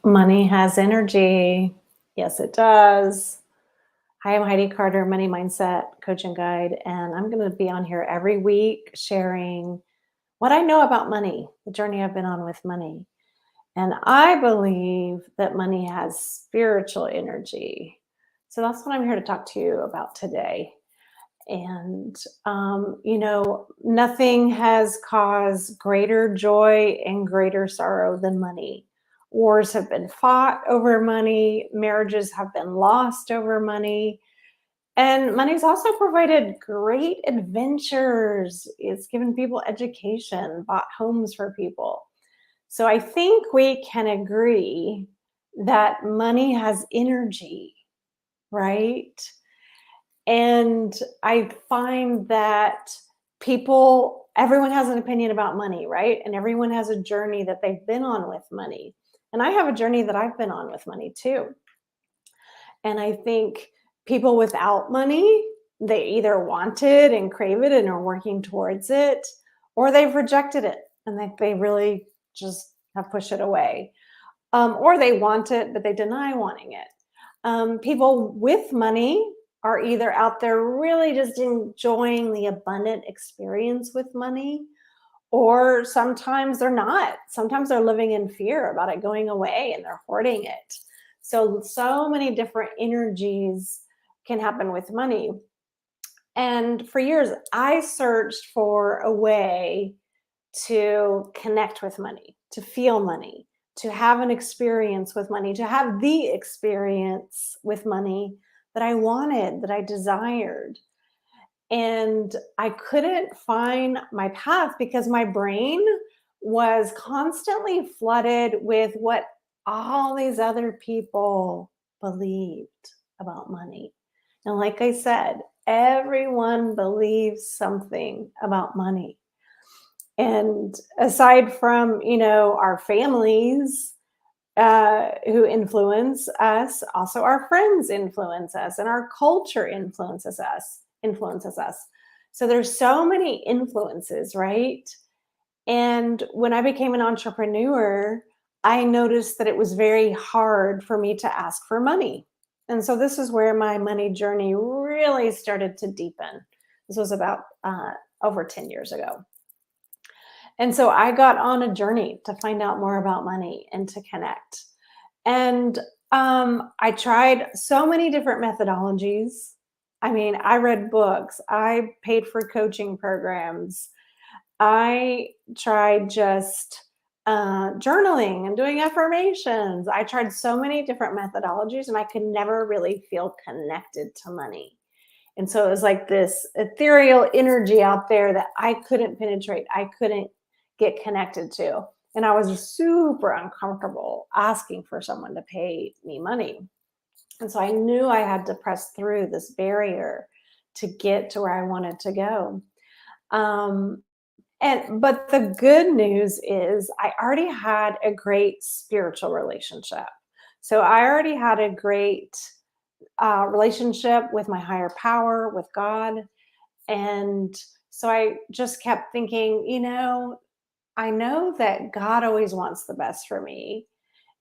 Money has energy. Yes, it does. Hi, I'm Heidi Carter, Money Mindset Coach and Guide, and I'm going to be on here every week sharing what I know about money, the journey I've been on with money. And I believe that money has spiritual energy. So that's what I'm here to talk to you about today. And, nothing has caused greater joy and greater sorrow than money. Wars have been fought over money, marriages have been lost over money. And money's also provided great adventures. It's given people education, bought homes for people. So I think we can agree that money has energy, right? And I find that everyone has an opinion about money, right? And everyone has a journey that they've been on with money. And I have a journey that I've been on with money too. And I think people without money, they either want it and crave it and are working towards it, or they've rejected it and they really just have pushed it away. Or they want it, but they deny wanting it. People with money are either out there really just enjoying the abundant experience with money, or sometimes they're not. Sometimes they're living in fear about it going away and they're hoarding it. So many different energies can happen with money. And for years, I searched for a way to connect with money, to feel money, to have an experience with money, to have the experience with money that I wanted, that I desired. And I couldn't find my path because my brain was constantly flooded with what all these other people believed about money. And like I said, everyone believes something about money. And aside from, our families who influence us, also our friends influence us, and our culture influences us. So there's so many influences, right? And when I became an entrepreneur, I noticed that it was very hard for me to ask for money. And so this is where my money journey really started to deepen. This was about over 10 years ago. And so I got on a journey to find out more about money and to connect. And I tried so many different methodologies. I mean, I read books, I paid for coaching programs, I tried just journaling and doing affirmations. I tried so many different methodologies and I could never really feel connected to money. And so it was like this ethereal energy out there that I couldn't penetrate. I couldn't get connected to. And I was super uncomfortable asking for someone to pay me money. And so I knew I had to press through this barrier to get to where I wanted to go. Um, but the good news is I already had a great spiritual relationship. So I already had a great relationship with my higher power, with God. And so I just kept thinking, I know that God always wants the best for me.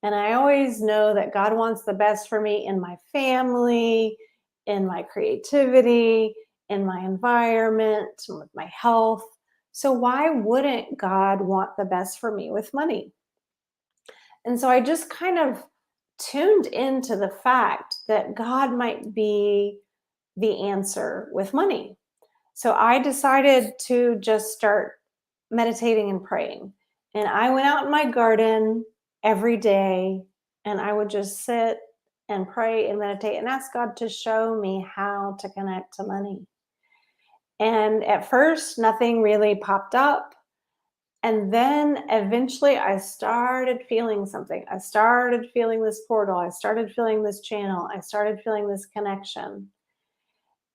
And I always know that God wants the best for me in my family, in my creativity, in my environment, with my health. So why wouldn't God want the best for me with money? And so I just kind of tuned into the fact that God might be the answer with money. So I decided to just start meditating and praying. And I went out in my garden every day and I would just sit and pray and meditate and ask God to show me how to connect to money. And at first, nothing really popped up. And then eventually I started feeling something. I started feeling this portal. I started feeling this channel. I started feeling this connection.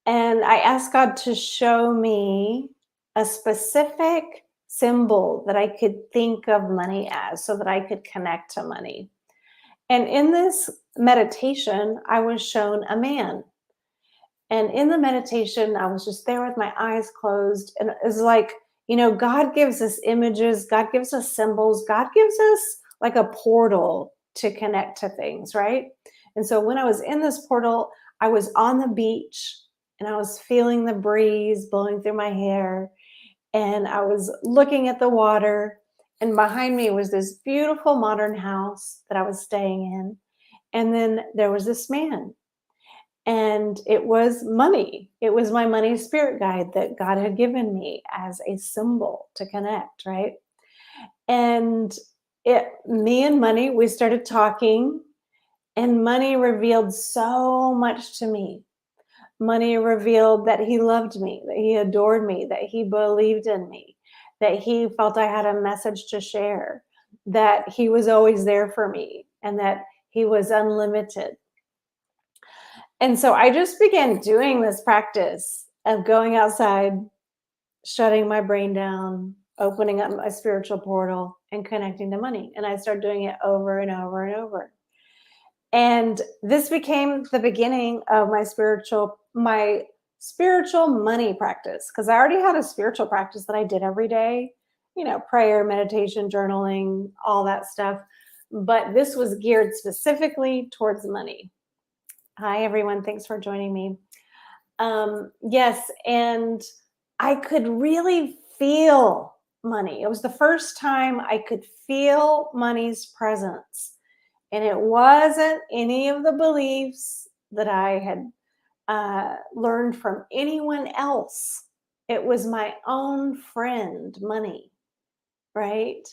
And I asked God to show me a specific symbol that I could think of money as so that I could connect to money. And in this meditation, I was shown a man. And in the meditation, I was just there with my eyes closed. And it was like, God gives us images, God gives us symbols, God gives us like a portal to connect to things, right? And so when I was in this portal, I was on the beach and I was feeling the breeze blowing through my hair, and I was looking at the water, and behind me was this beautiful modern house that I was staying in. And then there was this man, and it was money. It was my money spirit guide that God had given me as a symbol to connect, right? And me and money, we started talking, and money revealed so much to me. Money revealed that he loved me, that he adored me, that he believed in me, that he felt I had a message to share, that he was always there for me, and that he was unlimited. And so I just began doing this practice of going outside, shutting my brain down, opening up my spiritual portal, and connecting to money. And I started doing it over and over and over. And this became the beginning of my spiritual money practice, because I already had a spiritual practice that I did every day, prayer, meditation, journaling, all that stuff. But this was geared specifically towards money. Hi, everyone. Thanks for joining me. Yes, and I could really feel money. It was the first time I could feel money's presence. And it wasn't any of the beliefs that I had learned from anyone else. It was my own friend, money, right?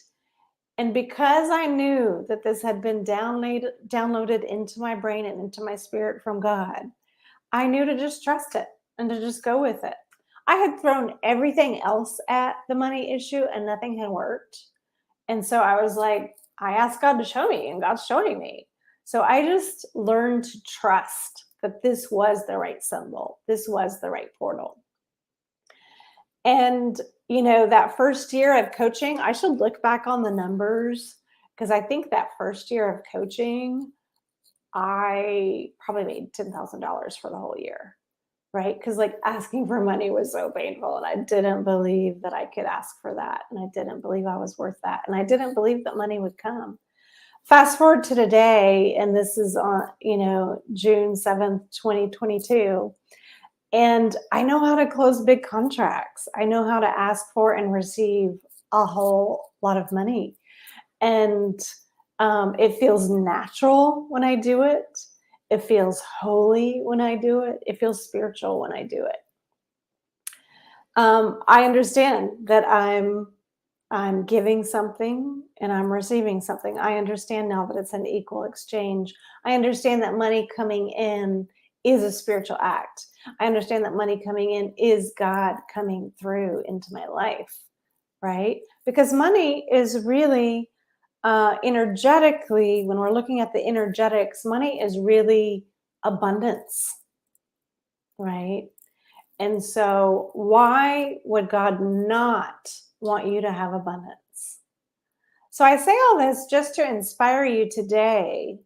And because I knew that this had been downloaded into my brain and into my spirit from God, I knew to just trust it and to just go with it. I had thrown everything else at the money issue and nothing had worked. And so I was like, I asked God to show me, and God's showing me. So I just learned to trust that this was the right symbol. This was the right portal. And, that first year of coaching, I should look back on the numbers, because I think that first year of coaching, I probably made $10,000 for the whole year, right? Because like asking for money was so painful, and I didn't believe that I could ask for that. And I didn't believe I was worth that. And I didn't believe that money would come. Fast forward to today, and this is on, June 7th, 2022. And I know how to close big contracts. I know how to ask for and receive a whole lot of money. And it feels natural when I do it. It feels holy when I do it. It feels spiritual when I do it. I understand that I'm giving something and I'm receiving something. I understand now that it's an equal exchange. I understand that money coming in is a spiritual act. I understand that money coming in is God coming through into my life, right? Because money is really energetically, when we're looking at the energetics, money is really abundance, right? And so why would God not want you to have abundance? So I say all this just to inspire you today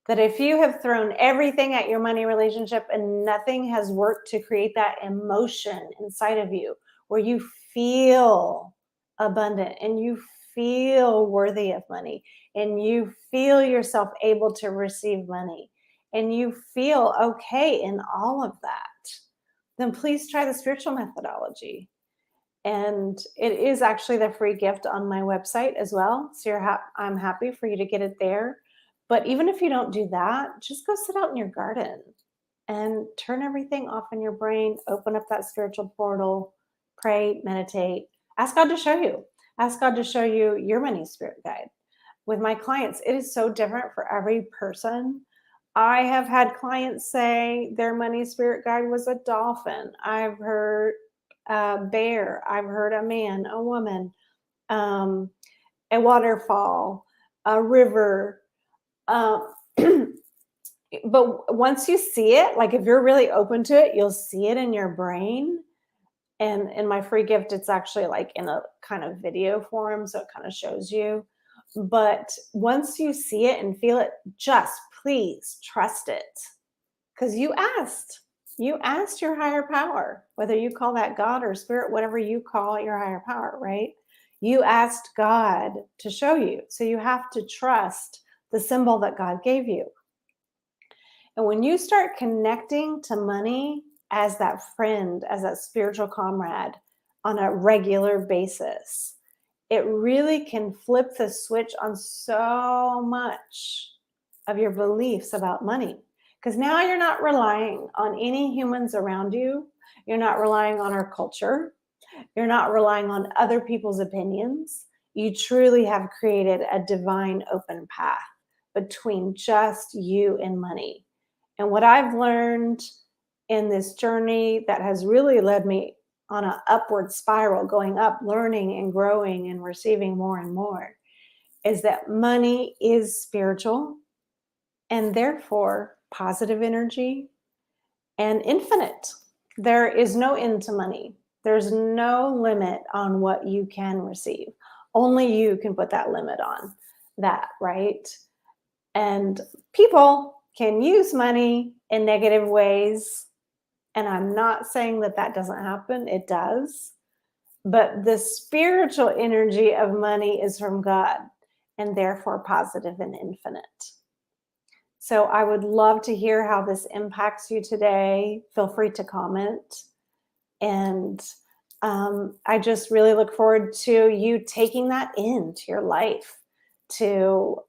that if you have thrown everything at your money relationship and nothing has worked to create that emotion inside of you where you feel abundant and you feel worthy of money and you feel yourself able to receive money and you feel okay in all of that, then please try the spiritual methodology. And it is actually the free gift on my website as well. So I'm happy for you to get it there. But even if you don't do that, just go sit out in your garden and turn everything off in your brain, open up that spiritual portal, pray, meditate, ask God to show you. Ask God to show you your money spirit guide. With my clients, it is so different for every person. I have had clients say their money spirit guide was a dolphin. I've heard a bear. I've heard a man, a woman, a waterfall, a river. Um, but once you see it, like if you're really open to it, you'll see it in your brain. And in my free gift, it's actually like in a kind of video form, so it kind of shows you. But once you see it and feel it, just please trust it, because you asked. You asked your higher power, whether you call that God or spirit, whatever you call your higher power, right? You asked God to show you. So you have to trust the symbol that God gave you. And when you start connecting to money as that friend, as that spiritual comrade on a regular basis, it really can flip the switch on so much of your beliefs about money. Because now you're not relying on any humans around you. You're not relying on our culture. You're not relying on other people's opinions. You truly have created a divine open path between just you and money. And what I've learned in this journey that has really led me on an upward spiral, going up, learning and growing and receiving more and more, is that money is spiritual and therefore positive energy and infinite. There is no end to money. There's no limit on what you can receive. Only you can put that limit on that, right? And people can use money in negative ways. And I'm not saying that that doesn't happen. It does. But the spiritual energy of money is from God and therefore positive and infinite. So I would love to hear how this impacts you today. Feel free to comment. And I just really look forward to you taking that into your life to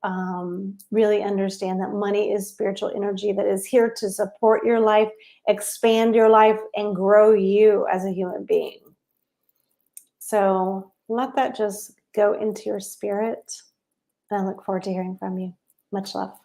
really understand that money is spiritual energy that is here to support your life, expand your life, and grow you as a human being. So let that just go into your spirit. And I look forward to hearing from you. Much love.